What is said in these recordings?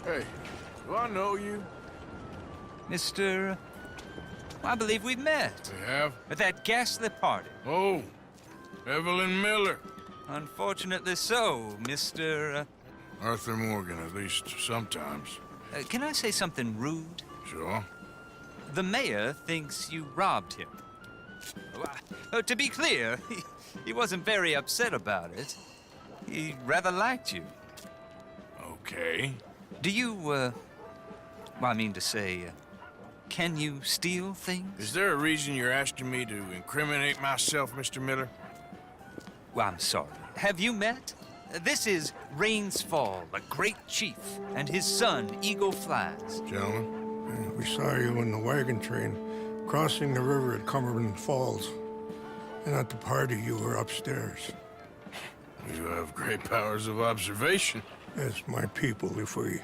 Hey, do I know you? Mr. I believe we've met. We have? At that ghastly party. Oh, Evelyn Miller. Unfortunately so, Mr. Arthur Morgan, at least sometimes. Can I say something rude? Sure. The mayor thinks you robbed him. To be clear, he wasn't very upset about it. He rather liked you. Okay. Do you, well, I mean to say, can you steal things? Is there a reason you're asking me to incriminate myself, Mr. Miller? Well, I'm sorry. Have you met? This is Rains Fall, a great chief, and his son, Eagle Flies. Gentlemen? We saw you in the wagon train crossing the river at Cumberland Falls. And at the party, you were upstairs. You have great powers of observation. Yes, my people, if we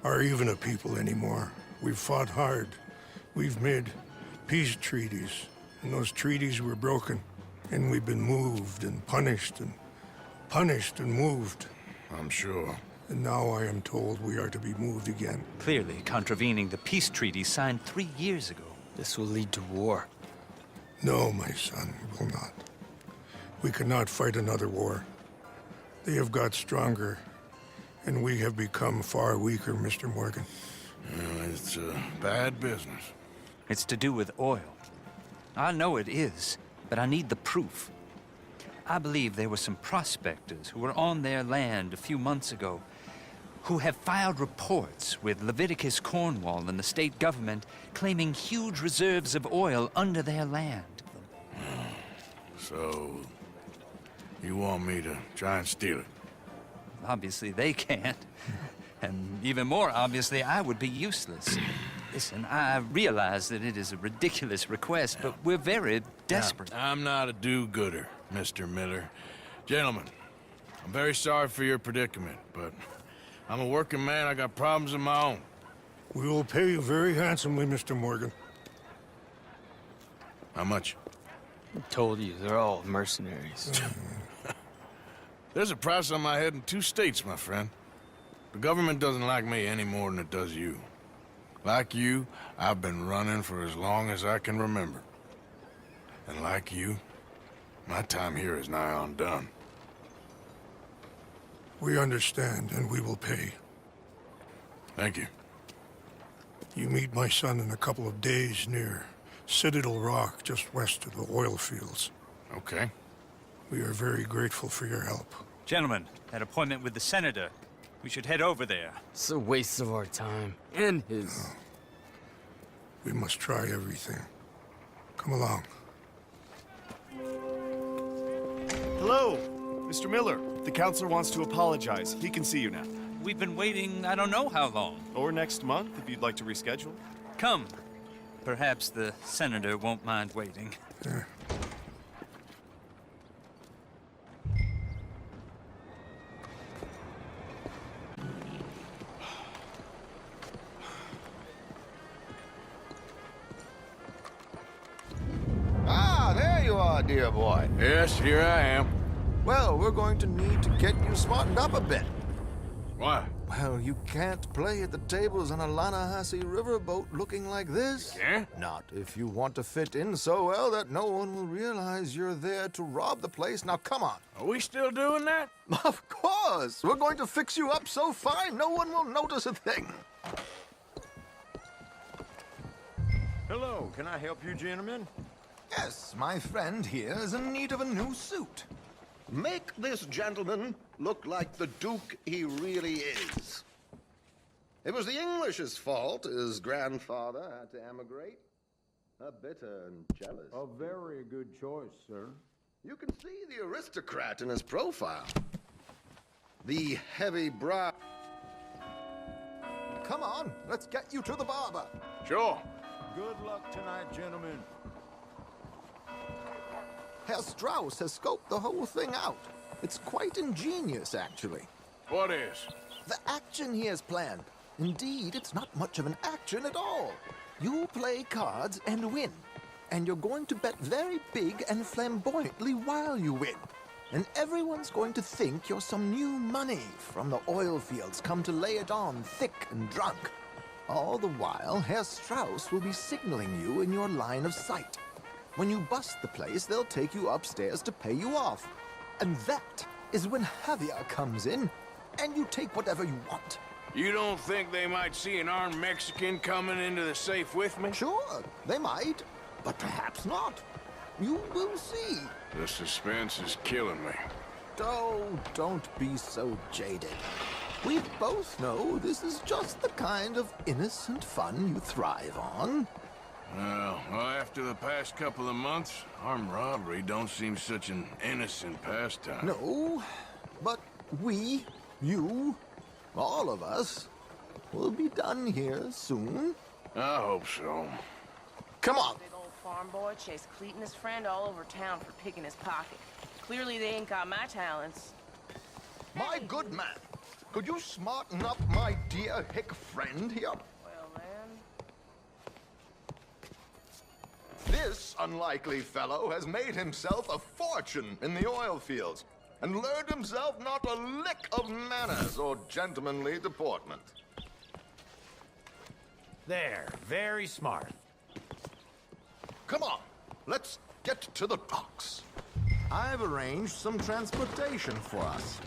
are even a people anymore. We've fought hard. We've made peace treaties, and those treaties were broken. And we've been moved and punished and moved. I'm sure. And now I am told we are to be moved again. Clearly contravening the peace treaty signed 3 years ago. This will lead to war. No, my son, it will not. We cannot fight another war. They have got stronger, and we have become far weaker, Mr. Morgan. It's bad business. It's to do with oil. I know it is, but I need the proof. I believe there were some prospectors who were on their land a few months ago who have filed reports with Leviticus Cornwall and the state government claiming huge reserves of oil under their land. So, you want me to try and steal it? Obviously they can't. And even more obviously, I would be useless. Listen, I realize that it is a ridiculous request, but we're very desperate. Now, I'm not a do-gooder, Mr. Miller. Gentlemen, I'm very sorry for your predicament, but I'm a working man. I got problems of my own. We will pay you very handsomely, Mr. Morgan. How much? I told you, they're all mercenaries. There's a price on my head in 2 states, my friend. The government doesn't like me any more than it does you. Like you, I've been running for as long as I can remember. And like you, my time here is nigh undone. We understand, and we will pay. Thank you. You meet my son in a couple of days near Citadel Rock, just west of the oil fields. Okay. We are very grateful for your help. Gentlemen, that appointment with the senator. We should head over there. It's a waste of our time. And his. We must try everything. Come along. Hello, Mr. Miller. The counselor wants to apologize. He can see you now. We've been waiting I don't know how long. Or next month, if you'd like to reschedule. Come. Perhaps the senator won't mind waiting. Ah, there you are, dear boy. Yes, here I am. Well, we're going to need to get you smartened up a bit. Why? Well, you can't play at the tables on a Lannahechee riverboat looking like this. Yeah? Not if you want to fit in so well that no one will realize you're there to rob the place. Now, come on. Are we still doing that? Of course. We're going to fix you up so fine no one will notice a thing. Hello, can I help you, gentlemen? Yes, my friend here is in need of a new suit. Make this gentleman look like the Duke he really is. It was the English's fault his grandfather had to emigrate. A bitter and jealous. A very good choice, sir. You can see the aristocrat in his profile. The heavy brow. Come on, let's get you to the barber. Sure. Good luck tonight, gentlemen. Herr Strauss has scoped the whole thing out. It's quite ingenious, actually. What is? The action he has planned. Indeed, it's not much of an action at all. You play cards and win. And you're going to bet very big and flamboyantly while you win. and everyone's going to think you're some new money from the oil fields come to lay it on thick and drunk. All the while, Herr Strauss will be signaling you in your line of sight. When you bust the place, they'll take you upstairs to pay you off. And that is when Javier comes in, and you take whatever you want. You don't think they might see an armed Mexican coming into the safe with me? Sure, they might, but perhaps not. You will see. The suspense is killing me. Oh, don't be so jaded. We both know this is just the kind of innocent fun you thrive on. Well, after the past couple of months, armed robbery don't seem such an innocent pastime. No, but we, you, all of us, will be done here soon. I hope so. Come on. Big old farm boy chased Cleet and his friend all over town for picking his pocket. Clearly they ain't got my talents. My good man, could you smarten up my dear hick friend here? Well, then... This unlikely fellow has made himself a fortune in the oil fields and learned himself not a lick of manners or gentlemanly deportment. There, very smart. Come on, let's get to the docks. I've arranged some transportation for us.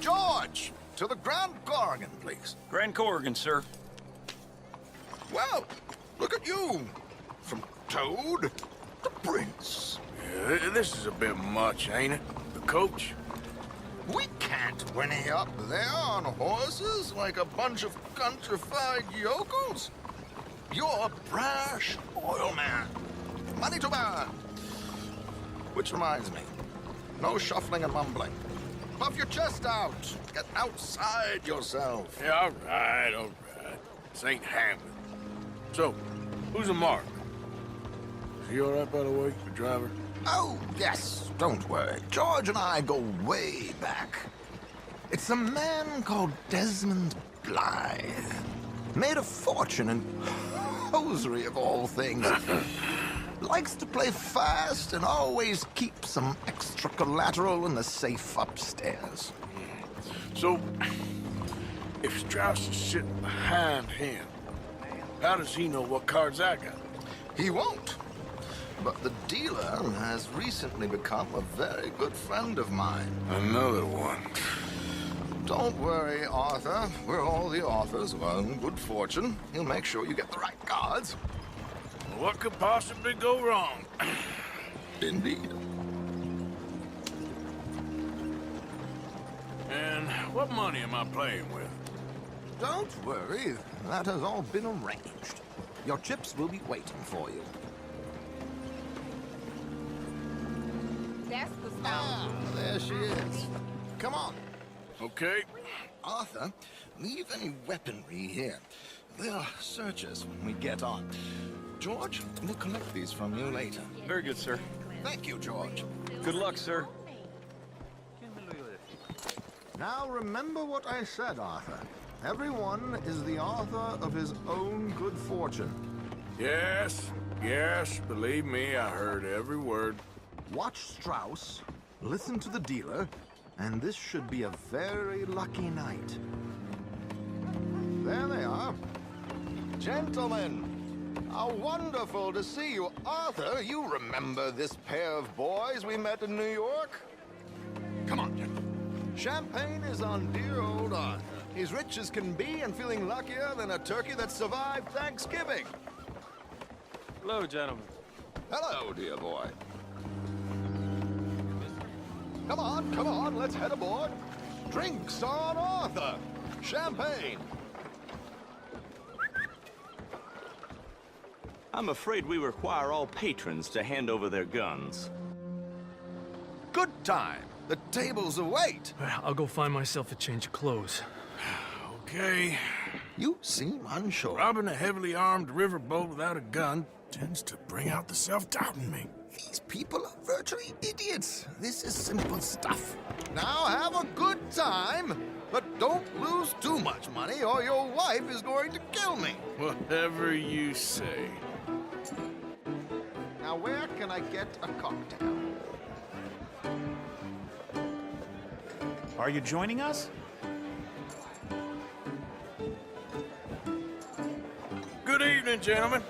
George, to the Grand Corrigan, please. Grand Corrigan, sir. Well, look at you. From Toad to Prince. Yeah, this is a bit much, ain't it? The coach? We can't whinny up there on horses like a bunch of countrified yokels. You're a brash oil man. Money to burn. Which reminds me, no shuffling and mumbling. Puff your chest out. Get outside yourself. Yeah, all right. This ain't happening. So, who's a mark? Is he all right, by the way, the driver? Oh, yes, don't worry. George and I go way back. It's a man called Desmond Blythe. Made a fortune in hosiery of all things. Likes to play fast and always keep some extra collateral in the safe upstairs. So, if Strauss is sitting behind him, how does he know what cards I got? He won't. But the dealer has recently become a very good friend of mine. Another one. Don't worry, Arthur. We're all the authors of our own good fortune. He'll make sure you get the right cards. What could possibly go wrong? Indeed. And what money am I playing with? Don't worry, that has all been arranged. Your chips will be waiting for you. That's the stuff. Ah, there she is. Come on. Okay. Arthur, leave any weaponry here. They'll search us when we get on. George, we'll collect these from you later. Very good, sir. Thank you, George. Good luck, sir. Now remember what I said, Arthur. Everyone is the author of his own good fortune. Yes, believe me, I heard every word. Watch Strauss, listen to the dealer, and this should be a very lucky night. There they are. Gentlemen, how wonderful to see you. Arthur, you remember this pair of boys we met in New York? Come on, gentlemen. Champagne is on dear old Arthur. He's rich as can be and feeling luckier than a turkey that survived Thanksgiving. Hello, gentlemen. Hello, dear boy. Come on, let's head aboard. Drinks on Arthur. Champagne. I'm afraid we require all patrons to hand over their guns. Good time. The tables await. I'll go find myself a change of clothes. Okay. You seem unsure. Robbing a heavily armed riverboat without a gun tends to bring out the self-doubt in me. These people are virtually idiots. This is simple stuff. Now have a good time But don't lose too much money or your wife is going to kill me. Whatever you say. Now, where can I get a cocktail? Are you joining us? Good evening, gentlemen.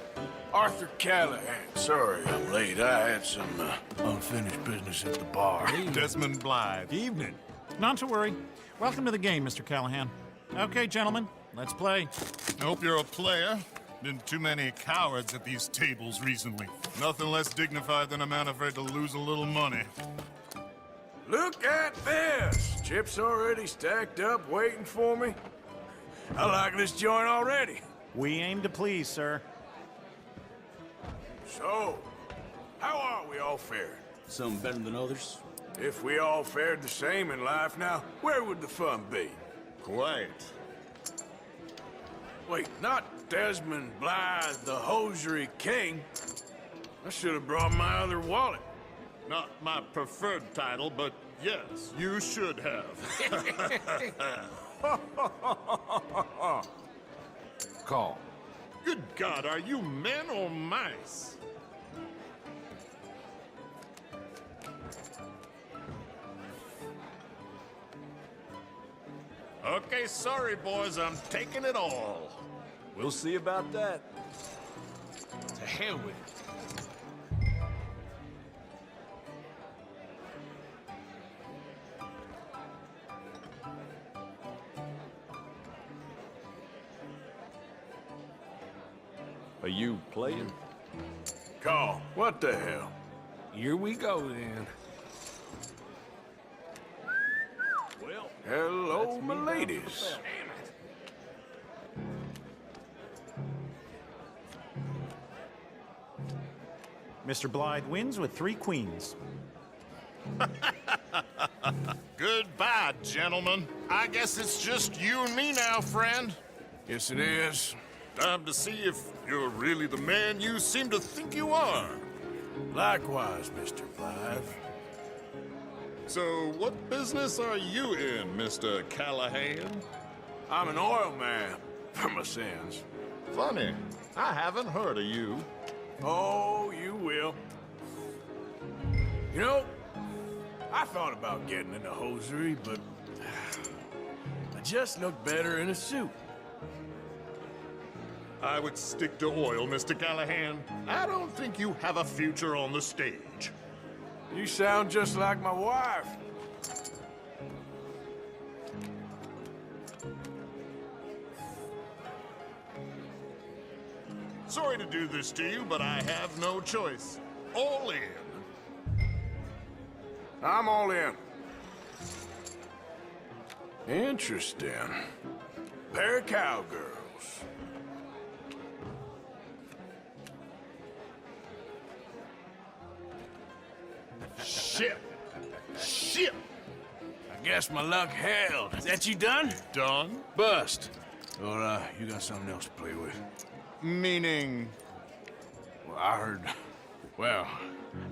Arthur Callahan. Sorry I'm late. I had some unfinished business at the bar. Desmond Blythe. Evening. Not to worry. Welcome to the game, Mr. Callahan. Okay, gentlemen, let's play. I hope you're a player. Been too many cowards at these tables recently. Nothing less dignified than a man afraid to lose a little money. Look at this! Chips already stacked up, waiting for me. I like this joint already. We aim to please, sir. So, how are we all faring? Some better than others. If we all fared the same in life now, where would the fun be? Quiet. Wait, not Desmond Blythe, the hosiery king. I should have brought my other wallet. Not my preferred title, but yes, you should have. Call. Good God, are you men or mice? Okay, sorry, boys, I'm taking it all. We'll see about that. To hell with it. Are you playing? Call. What the hell? Here we go, then. Well, hello, my ladies. Mr. Blythe wins with 3 queens. Goodbye, gentlemen. I guess it's just you and me now, friend. Yes, it is. Time to see if you're really the man you seem to think you are. Likewise, Mr. Blythe. So, what business are you in, Mr. Callahan? I'm an oil man, for my sins. Funny, I haven't heard of you. Oh, you will. You know, I thought about getting into hosiery, but I just look better in a suit. I would stick to oil, Mr. Callahan. I don't think you have a future on the stage. You sound just like my wife. Sorry to do this to you, but I have no choice. All in. I'm all in. Interesting. Pair of cowgirls. Shit. Shit. I guess my luck held. Is that you done? Done? Bust. Or, you got something else to play with? Meaning? Well,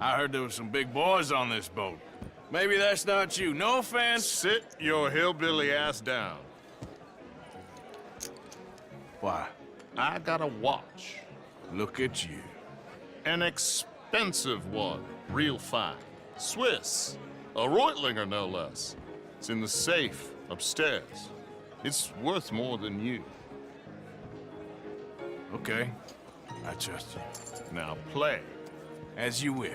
I heard there was some big boys on this boat. Maybe that's not you. No offense. Sit your hillbilly ass down. Why? I got a watch. Look at you. An expensive one. Real fine. Swiss. A Reutlinger, no less. It's in the safe upstairs. It's worth more than you. Okay. I trust you. Now play. As you wish.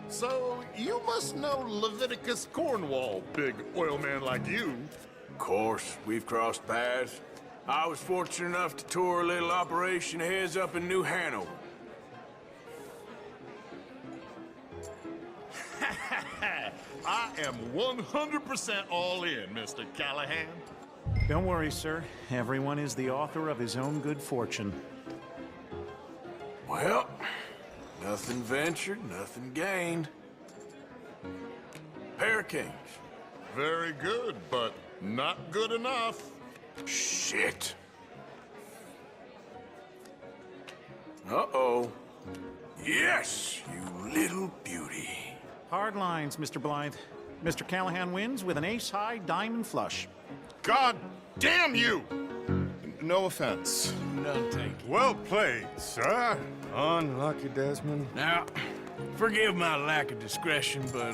So, you must know Leviticus Cornwall, big oil man like you. Of course, we've crossed paths. I was fortunate enough to tour a little operation of his up in New Hanover. I am 100% all in, Mr. Callahan. Don't worry, sir. Everyone is the author of his own good fortune. Well, nothing ventured, nothing gained. Pair of kings. Very good, but not good enough. Shit. Uh-oh. Yes, you little beauty. Hard lines, Mr. Blythe. Mr. Callahan wins with an ace-high diamond flush. God damn you! No offense. None taken. Well played, sir. Unlucky, Desmond. Now, forgive my lack of discretion, but,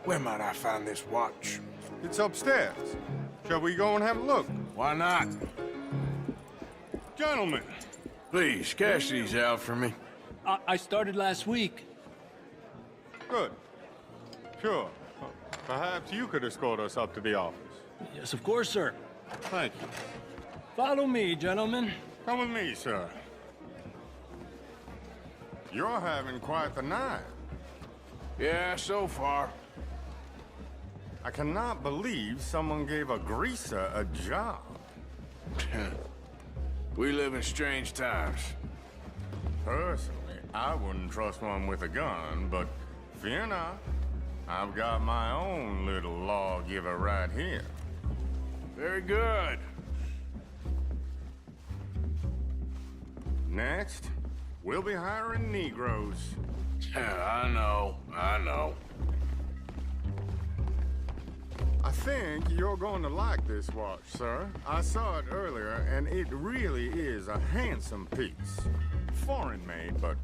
where might I find this watch? It's upstairs. Shall we go and have a look? Why not? Gentlemen. Please, cash these out for me. I started last week. Good. Sure. Perhaps you could escort us up to the office. Yes, of course, sir. Thank you. Follow me, gentlemen. Come with me, sir. You're having quite the night. Yeah, so far. I cannot believe someone gave a greaser a job. We live in strange times. Personally, I wouldn't trust one with a gun, but fear not. I've got my own little lawgiver right here. Very good. Next, we'll be hiring Negroes. I know. I think you're going to like this watch, sir. I saw it earlier, and it really is a handsome piece. Foreign made, but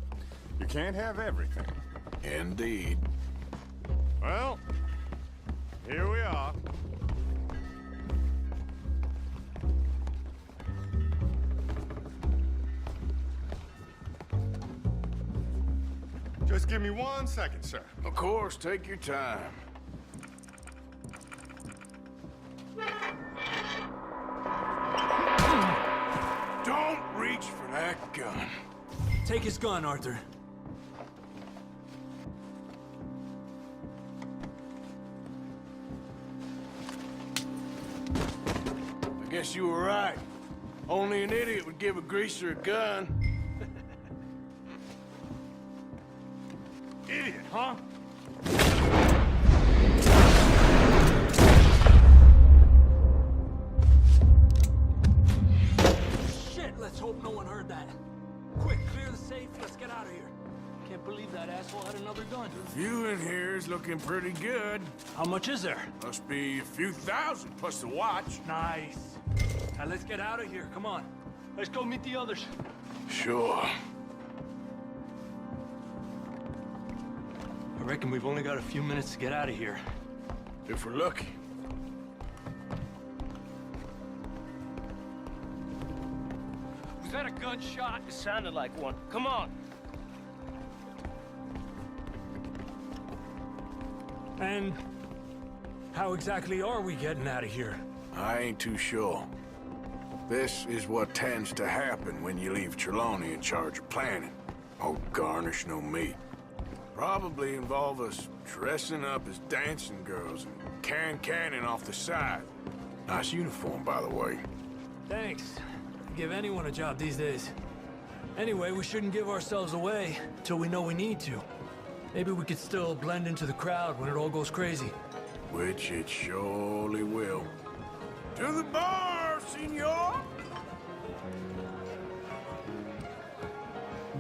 you can't have everything. Indeed. Well, here we are. Just give me 1 second, sir. Of course, take your time. Don't reach for that gun. Take his gun, Arthur. I guess you were right. Only an idiot would give a greaser a gun. Idiot, huh? Shit, let's hope no one heard that. Quick, clear the safe, let's get out of here. Can't believe that asshole had another gun. You in here is looking pretty good. How much is there? Must be a few thousand plus the watch. Nice. Now let's get out of here, come on. Let's go meet the others. Sure. I reckon we've only got a few minutes to get out of here. If we're lucky. Was that a gunshot? It sounded like one. Come on. And how exactly are we getting out of here? I ain't too sure. This is what tends to happen when you leave Trelawney in charge of planning. Oh, garnish no meat. Probably involve us dressing up as dancing girls and carrying cannon off the side. Nice uniform, by the way. Thanks. Give anyone a job these days. Anyway, we shouldn't give ourselves away till we know we need to. Maybe we could still blend into the crowd when it all goes crazy. Which it surely will. To the bar, senor!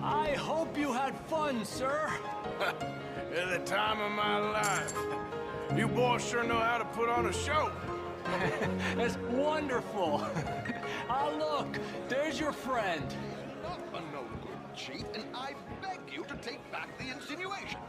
I hope you had fun, sir. At the time of my life. You boys sure know how to put on a show. That's wonderful. Ah, look, there's your friend. Not a no good cheat, and I beg you to take back the insinuation.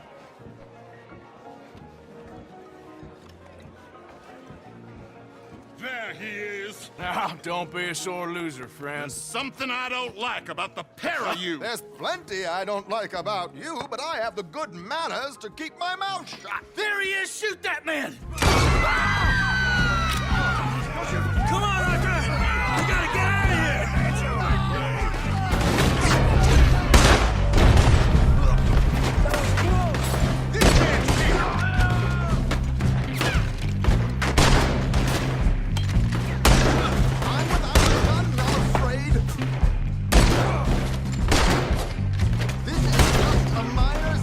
There he is. Now, don't be a sore loser, friend. There's something I don't like about the pair of you. There's plenty I don't like about you, but I have the good manners to keep my mouth shut. There he is! Shoot that man! Come on, Arthur! We gotta get out of here! That was close! This can't be. I'm without a gun, not afraid. This is just a minor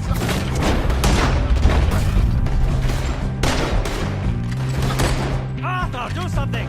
Arthur, do something!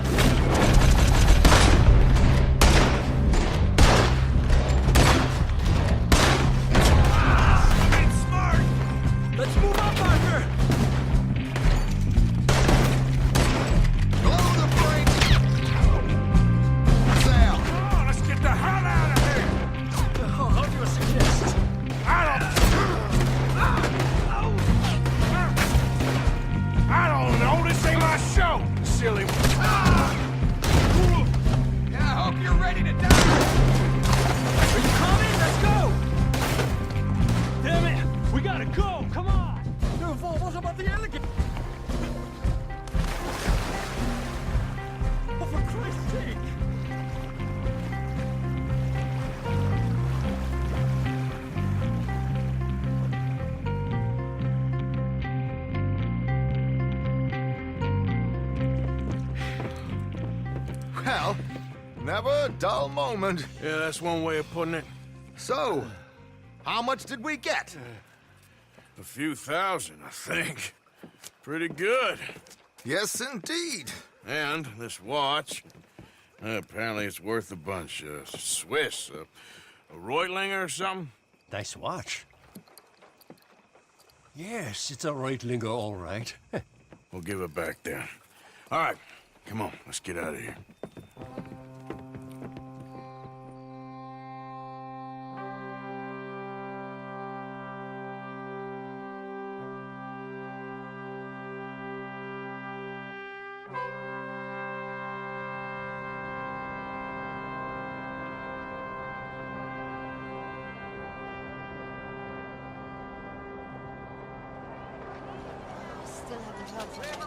Never a dull moment. Yeah, that's one way of putting it. So, how much did we get? A few thousand, I think. Pretty good. Yes, indeed. And this watch, apparently it's worth a bunch. Swiss, a Reutlinger or something? Nice watch. Yes, it's a Reutlinger, all right. We'll give it back then. All right, come on, let's get out of here. Still haven't helped.